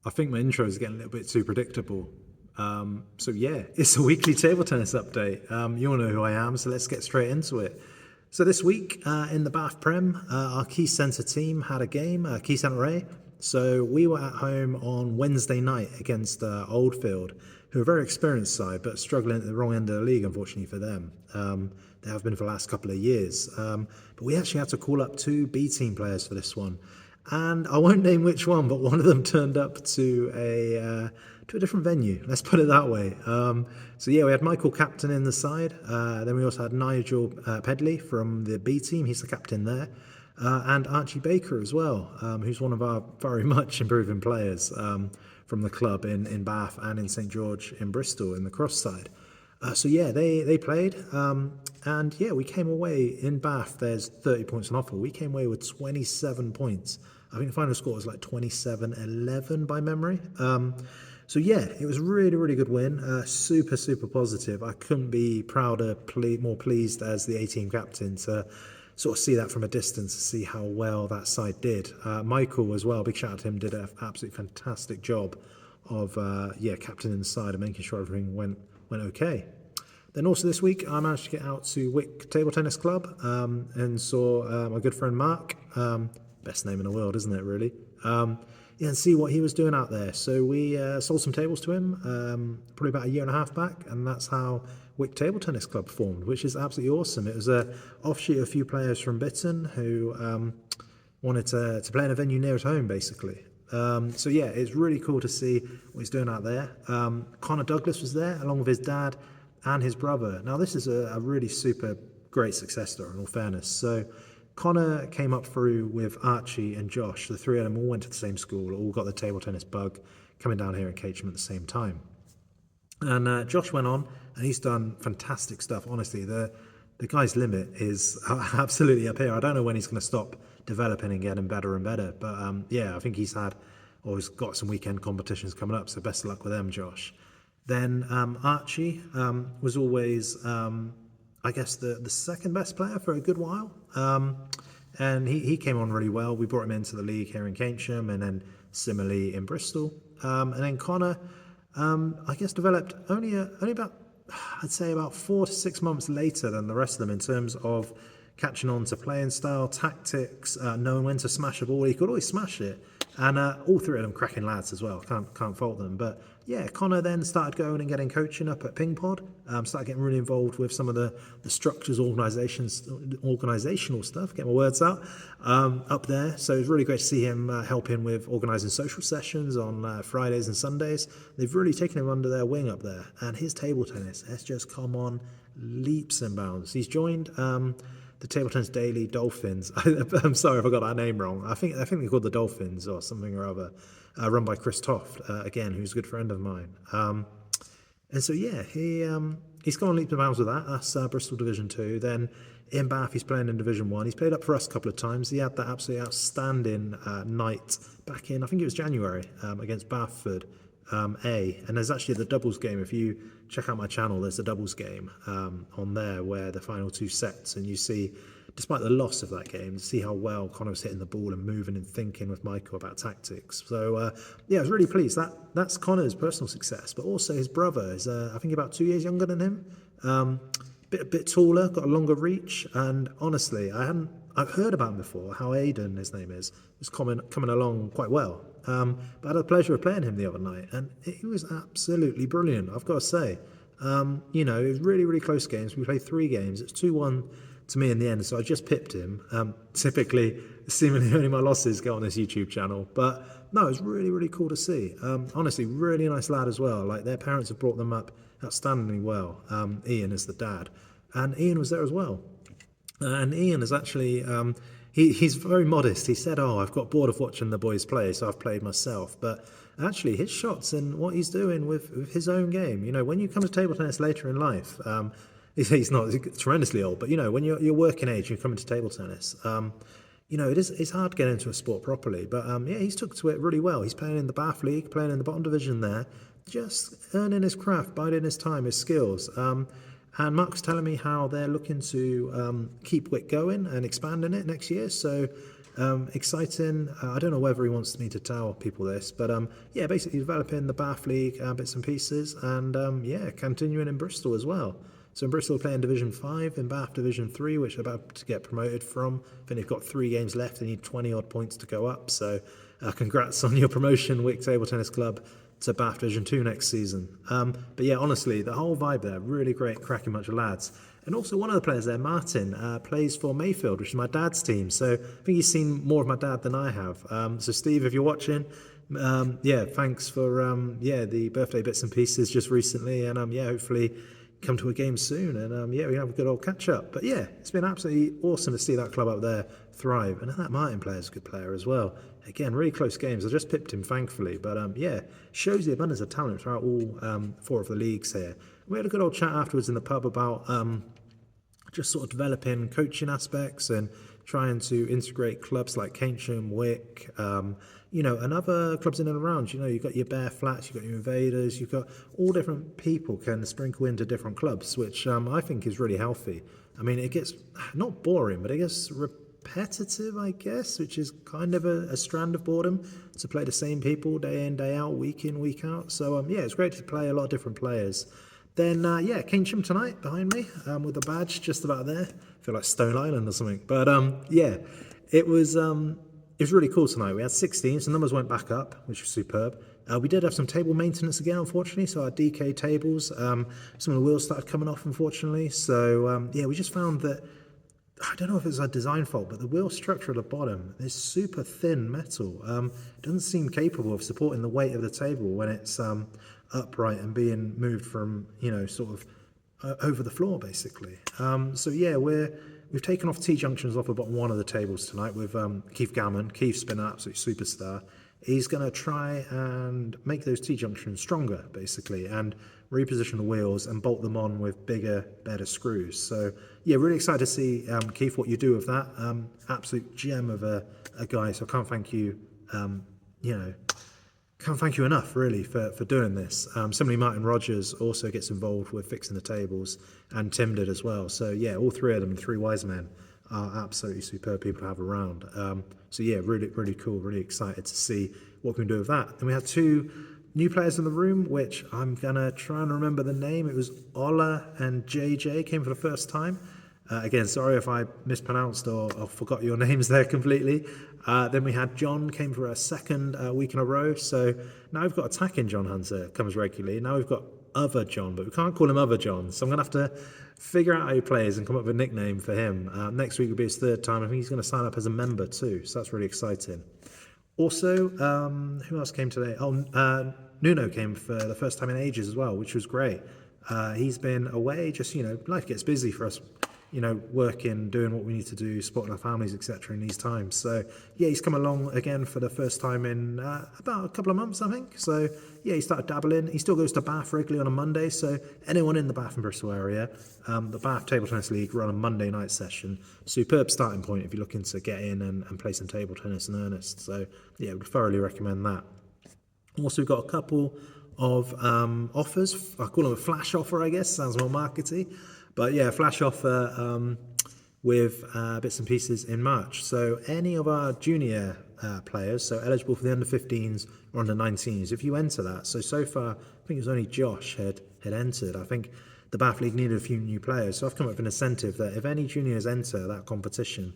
I think my intro is getting a little bit too predictable. So yeah, it's a weekly table tennis update. You all know who I am, so let's get straight into it. So this week in the Bath Prem, our Key Centre team had a game, Key Centre A. So we were at home on Wednesday night against Oldfield, who are a very experienced side, but struggling at the wrong end of the league, unfortunately for them. They have been for the last couple of years. But we actually had to call up two B team players for this one. And I won't name which one, but one of them turned up to a different venue. Let's put it that way. So yeah, we had Michael captain in the side. Then we also had Nigel Pedley from the B team. He's the captain there, and Archie Baker as well, who's one of our very much improving players from the club in Bath and in St George in Bristol in the cross side. So yeah, they played, and yeah, we came away in Bath. There's 30 points on offer. We came away with 27 points. I think the final score was like 27-11 by memory. So yeah, it was a really, really good win. Super, super positive. I couldn't be prouder, more pleased as the A-team captain to sort of see that from a distance, to see how well that side did. Michael as well, big shout out to him, did an absolutely fantastic job of captaining the side and making sure everything went okay. Then also this week, I managed to get out to Wick Table Tennis Club and saw my good friend Mark. Best name in the world, isn't it, really? And see what he was doing out there. So we sold some tables to him probably about a year and a half back, and that's how Wick Table Tennis Club formed, which is absolutely awesome. It was a offshoot of a few players from Bitton who wanted to play in a venue near his home, basically. So yeah, it's really cool to see what he's doing out there. Connor Douglas was there along with his dad and his brother. Now this is a really super great success story, in all fairness. So Connor came up through with Archie and Josh. The three of them all went to the same school, all got the table tennis bug, coming down here in Keynsham at the same time. And Josh went on, and he's done fantastic stuff. Honestly, the guy's limit is absolutely up here. I don't know when he's going to stop developing and getting better and better. But yeah, I think he's got some weekend competitions coming up. So best of luck with them, Josh. Then Archie was always, I guess, the second best player for a good while. And he came on really well. We brought him into the league here in Keynsham and then similarly in Bristol. And then Connor, I guess, developed only about, I'd say about 4 to 6 months later than the rest of them in terms of catching on to playing style, tactics, knowing when to smash a ball. He could always smash it. And all three of them cracking lads as well. Can't fault them. But yeah, Connor then started going and getting coaching up at Ping Pod. Started getting really involved with some of the structures, organisational stuff. Get my words out up there. So it was really great to see him helping with organising social sessions on Fridays and Sundays. They've really taken him under their wing up there. And his table tennis has just come on leaps and bounds. He's joined the Table Tennis Daily Dolphins. I'm sorry if I got that name wrong. I think they're called the Dolphins or something or other, run by Chris Toft, again, who's a good friend of mine. And so yeah, he's gone leaps and bounds with that. That's Bristol Division 2. Then in Bath, he's playing in Division 1. He's played up for us a couple of times. He had that absolutely outstanding night back in, I think it was January, against Bathford. A, and there's actually the doubles game. If you check out my channel, there's a doubles game on there where the final 2 sets, and you see, despite the loss of that game, see how well Connor was hitting the ball and moving and thinking with Michael about tactics. So yeah, I was really pleased. That's Connor's personal success, but also his brother is I think about 2 years younger than him, a bit taller, got a longer reach, and honestly, I've heard about him before. How Aidan, his name is coming along quite well. But I had the pleasure of playing him the other night, and he was absolutely brilliant, I've got to say. It was really, really close games. We played 3 games. It's 2-1 to me in the end, so I just pipped him. Typically, seemingly only my losses go on this YouTube channel. But no, it was really, really cool to see. Honestly, really nice lad as well. Like, their parents have brought them up outstandingly well. Ian is the dad. And Ian was there as well. And Ian is actually... He's very modest. He said, I've got bored of watching the boys play, so I've played myself. But actually, his shots and what he's doing with his own game, when you come to table tennis later in life, he's not tremendously old, but, when you're working age, you come into table tennis, it's hard to get into a sport properly. But, he's took to it really well. He's playing in the Bath League, playing in the bottom division there, just earning his craft, biding his time, his skills. And Mark's telling me how they're looking to keep Wick going and expanding it next year. So Exciting. I don't know whether he wants me to tell people this, but yeah, basically developing the Bath League bits and pieces, and yeah, continuing in Bristol as well. So in Bristol, playing Division 5, in Bath Division 3, which are about to get promoted from. I think they've got 3 games left. They need 20 odd points to go up. So congrats on your promotion, Wick Table Tennis Club, to Bath Division 2 next season. But yeah, honestly, the whole vibe there, really great, cracking bunch of lads. And also one of the players there, Martin, plays for Mayfield, which is my dad's team. So I think he's seen more of my dad than I have. So Steve, if you're watching, yeah, thanks for yeah, the birthday bits and pieces just recently. And yeah, hopefully come to a game soon, and yeah, we can have a good old catch up. But yeah, it's been absolutely awesome to see that club up there thrive, and that Martin player is a good player as well. Again, really close games. I just pipped him, thankfully, but yeah, shows the abundance of talent throughout all 4 of the leagues here. We had a good old chat afterwards in the pub about just sort of developing coaching aspects and trying to integrate clubs like Keynsham, Wick, you know, and other clubs in and around. You know, you've got your Bear Flats, you've got your Invaders, you've got all different people can sprinkle into different clubs, which I think is really healthy. I mean, it gets not boring, but it gets repetitive, I guess, which is kind of a strand of boredom to play the same people day in, day out, week in, week out. So yeah, it's great to play a lot of different players. Then, yeah, Keynsham tonight behind me with the badge just about there. I feel like Stone Island or something. But yeah, it was really cool tonight. We had 16, so numbers went back up, which was superb. We did have some table maintenance again, unfortunately. So our DK tables, some of the wheels started coming off, unfortunately. So yeah, we just found that, I don't know if it's a design fault, but the wheel structure at the bottom is super thin metal. It doesn't seem capable of supporting the weight of the table when it's upright and being moved from, you know, sort of over the floor, basically. So yeah, we've taken off T-junctions off the bottom one of the tables tonight with Keith Gammon. Keith's been an absolute superstar. He's going to try and make those T-junctions stronger, basically, and reposition the wheels and bolt them on with bigger, better screws. So yeah, really excited to see, Keith, what you do with that. Absolute gem of a guy, so I can't thank you, you know, can't thank you enough, really, for doing this. Similarly, Martin Rogers also gets involved with fixing the tables, and Tim did as well. So yeah, all 3 of them, 3 wise men, are absolutely superb people to have around. So yeah, really, really cool, really excited to see what we can do with that. And we had 2 new players in the room, which I'm going to try and remember the name. It was Ola and JJ came for the first time. Again, sorry if I mispronounced or forgot your names there completely. Then we had John came for a second week in a row. So now we've got attacking John Hunter, comes regularly. Now we've got other John, but we can't call him other John. So I'm going to have to figure out how he plays and come up with a nickname for him. Next week will be his 3rd time. I think he's going to sign up as a member too. So that's really exciting. Also, who else came today? Oh, Nuno came for the first time in ages as well, which was great. He's been away, just, you know, life gets busy for us, you know, working, doing what we need to do, supporting our families, etc. in these times. So yeah, he's come along again for the first time in about a couple of months, I think. So yeah, he started dabbling. He still goes to Bath regularly on a Monday. So anyone in the Bath and Bristol area, the Bath Table Tennis League run a Monday night session. Superb starting point if you're looking to get in and play some table tennis in earnest. So yeah, would thoroughly recommend that. Also, we've got a couple of offers. I call them a flash offer, I guess. Sounds more markety. But yeah, flash offer with bits and pieces in March. So any of our junior players, so eligible for the under-15s or under-19s, if you enter that. So far, I think it was only Josh had entered. I think the Bath League needed a few new players. So I've come up with an incentive that if any juniors enter that competition,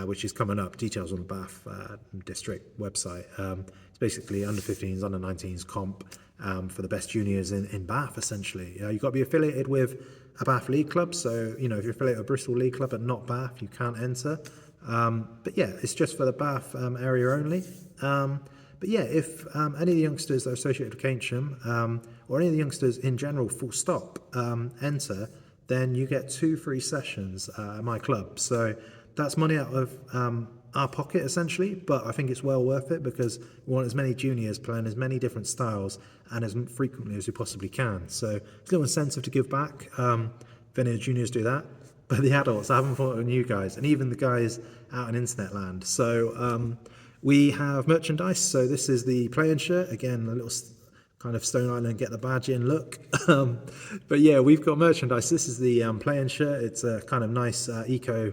which is coming up, details on the Bath district website. It's basically under-15s, under-19s comp for the best juniors in Bath, essentially. You've got to be affiliated with a Bath League club, so, you know, if you're affiliated with a Bristol League club but not Bath, you can't enter. But yeah, it's just for the Bath area only. But yeah, if any of the youngsters that are associated with Keynsham, or any of the youngsters in general, full stop, enter, then you get 2 free sessions at my club. So that's money out of our pocket, essentially, but I think it's well worth it because we want as many juniors playing as many different styles and as frequently as we possibly can. So it's a little incentive to give back if any of the juniors do that. But the adults, I haven't thought of you guys, and even the guys out in internet land. So we have merchandise. So this is the playing shirt. Again, a little kind of Stone Island get the badge in look. But yeah, we've got merchandise. This is the playing shirt. It's a kind of nice eco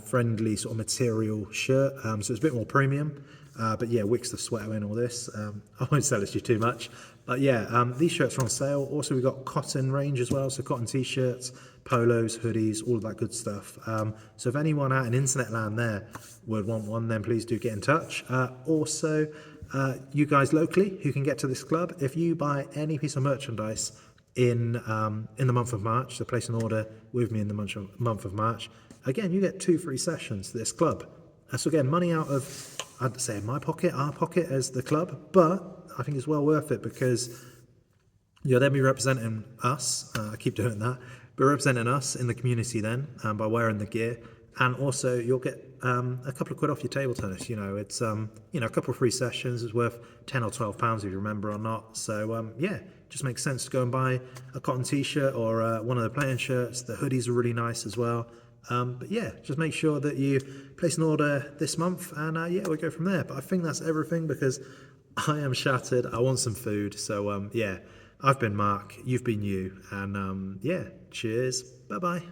friendly sort of material shirt. So it's a bit more premium. But yeah, wicks the sweat away and all this. I won't sell it to you too much. But yeah, these shirts are on sale. Also, we've got cotton range as well. So cotton t-shirts, polos, hoodies, all of that good stuff. So if anyone out in internet land there would want one, then please do get in touch. Also, you guys locally who can get to this club, if you buy any piece of merchandise in the month of March, so place an order with me in the month of March, again, you get 2 free sessions to this club. So again, money out of, I'd say, my pocket, our pocket as the club, but I think it's well worth it because you'll then be representing us. I keep doing that, but representing us in the community then by wearing the gear, and also you'll get a couple of quid off your table tennis. You know, it's a couple of free sessions is worth £10 or £12 if you remember or not. So yeah, just makes sense to go and buy a cotton t-shirt or one of the playing shirts. The hoodies are really nice as well. But yeah, just make sure that you place an order this month, and yeah, we'll go from there. But I think that's everything because I am shattered. I want some food. So yeah, I've been Mark, you've been you, and yeah, cheers. Bye bye.